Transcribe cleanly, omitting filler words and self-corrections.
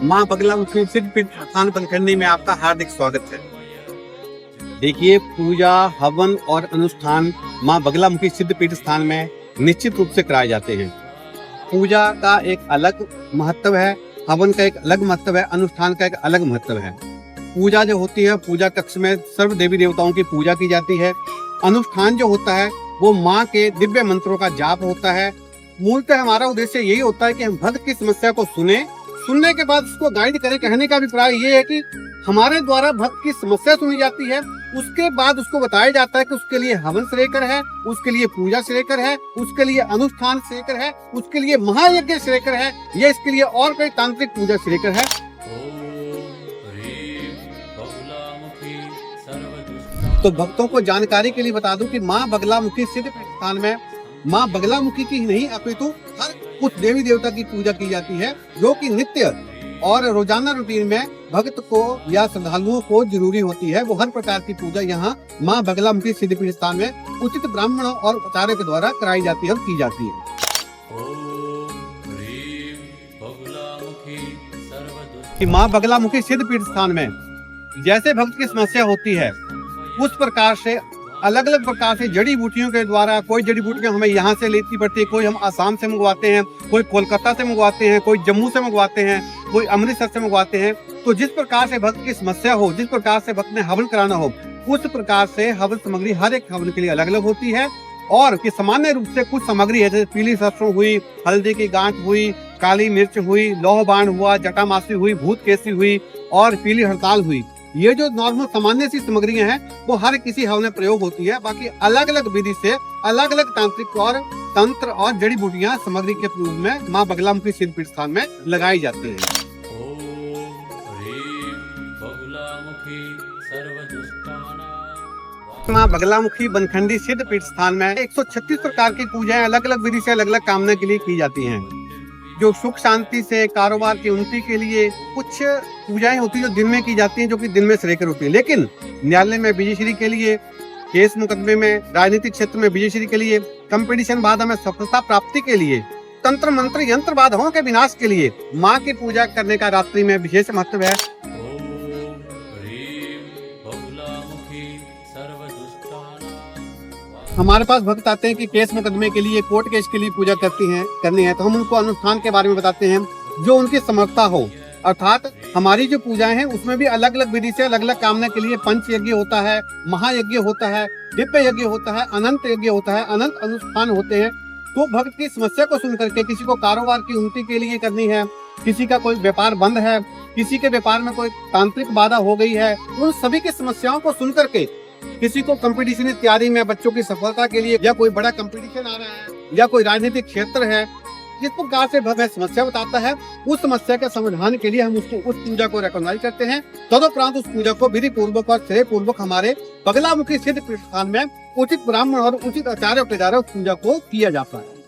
माँ बगलामुखी सिद्ध पीठ स्थान बनखंडी में आपका हार्दिक स्वागत है। देखिए, पूजा, हवन और अनुष्ठान माँ बगलामुखी सिद्ध पीठ स्थान में निश्चित रूप से कराए जाते हैं। पूजा का एक अलग महत्व है, हवन का एक अलग महत्व है, अनुष्ठान का एक अलग महत्व है। पूजा जो होती है, पूजा कक्ष में सर्व देवी देवताओं की पूजा की जाती है। अनुष्ठान जो होता है वो माँ के दिव्य मंत्रों का जाप होता है। मूलतः हमारा उद्देश्य यही होता है कि हम भक्त की समस्या को सुनने के बाद उसको गाइड करें। कहने का अभिप्राय ये है कि हमारे द्वारा भक्त की समस्या सुनी जाती है, उसके बाद उसको बताया जाता है कि उसके लिए हवन श्रेयकर है, उसके लिए पूजा श्रेयकर है, उसके लिए अनुष्ठान श्रेयकर है, उसके लिए महायज्ञ श्रेयकर है, या इसके लिए और कोई तांत्रिक पूजा श्रेयकर है। तो भक्तों को जानकारी के लिए बता दूं कि माँ बगलामुखी सिद्ध पीठ स्थान में माँ बगलामुखी की नहीं अपितु हर कुछ देवी देवता की पूजा की जाती है, जो कि नित्य और रोजाना रूटीन में भक्त को या श्रद्धालुओं को जरूरी होती है। वो हर प्रकार की पूजा यहाँ माँ बगलामुखी सिद्ध पीठ स्थान में उचित ब्राह्मणों और आचार्य के द्वारा कराई जाती है और की जाती है। कि माँ बगलामुखी सिद्ध पीठ स्थान में जैसे भक्त की समस्या होती है, उस प्रकार से अलग अलग प्रकार से जड़ी बूटियों के द्वारा, कोई जड़ी बूटियां हमें यहाँ से लेती पड़ती है, कोई हम आसाम से मंगवाते हैं, कोई कोलकाता से मंगवाते हैं, कोई जम्मू से मंगवाते हैं, कोई अमृतसर से मंगवाते हैं। तो जिस प्रकार से भक्त की समस्या हो, जिस प्रकार से भक्त ने हवन कराना हो, उस प्रकार से हवन सामग्री हर एक हवन के लिए अलग अलग होती है। और कि सामान्य रूप से कुछ सामग्री है, जैसे पीली सरसों हुई, हल्दी की गांठ हुई, काली मिर्च हुई, लौह बाण हुआ, जटामासी हुई, भूत केसी हुई और पीली हड़ताल हुई। ये जो नॉर्मल सामान्य सी सामग्रियां हैं वो हर किसी हवन में प्रयोग होती है। बाकी अलग अलग विधि से अलग अलग तांत्रिक और तंत्र और जड़ी बूटियां सामग्री के रूप में माँ बगलामुखी सिद्ध पीठ स्थान में लगाई जाती है। माँ बगलामुखी बनखंडी सिद्ध पीठ स्थान में 136 प्रकार की पूजाएं अलग अलग विधि से अलग अलग कामना के लिए की जाती हैं। जो सुख शांति से, कारोबार की उन्नति के लिए कुछ पूजाएं होती है जो दिन में की जाती हैं, जो कि दिन में श्रेयकर होती है। लेकिन न्यायालय में विजयश्री के लिए, केस मुकदमे में, राजनीतिक क्षेत्र में विजयश्री के लिए, कंपटीशन बाधा में सफलता प्राप्ति के लिए, तंत्र मंत्र यंत्र बाधाओं के विनाश के लिए माँ की पूजा करने का रात्रि में विशेष महत्व है। हमारे पास भक्त आते हैं कि केस मुकदमे के लिए, कोर्ट केस के लिए पूजा करनी है, तो हम उनको अनुष्ठान के बारे में बताते हैं जो उनकी समर्था हो। अर्थात हमारी जो पूजाएं हैं उसमें भी अलग अलग विधि से अलग अलग कामना के लिए पंच यज्ञ होता है, महायज्ञ होता है, दिव्य यज्ञ होता है, अनंत यज्ञ होता है, अनंत अनुष्ठान होते हैं। तो भक्त की समस्या को सुन करके, किसी को कारोबार की उन्नति के लिए करनी है, किसी का कोई व्यापार बंद है, किसी के व्यापार में कोई तांत्रिक बाधा हो गई है, उन सभी की समस्याओं को सुन करके, किसी को कंपटीशन इत्यादि में बच्चों की सफलता के लिए, या कोई बड़ा कंपटीशन आ रहा है, या कोई राजनीतिक क्षेत्र है, जिस प्रकार से भक्त समस्या बताता है, उस समस्या के समाधान के लिए हम उसको उस पूजा को रिकॉग्नाइज करते हैं। तदुपरांत उस पूजा को विधि पूर्वक और श्रेय पूर्वक हमारे बगलामुखी सिद्ध पीठ स्थान में उचित ब्राह्मण और उचित आचार्य उस पूजा को किया जाता है।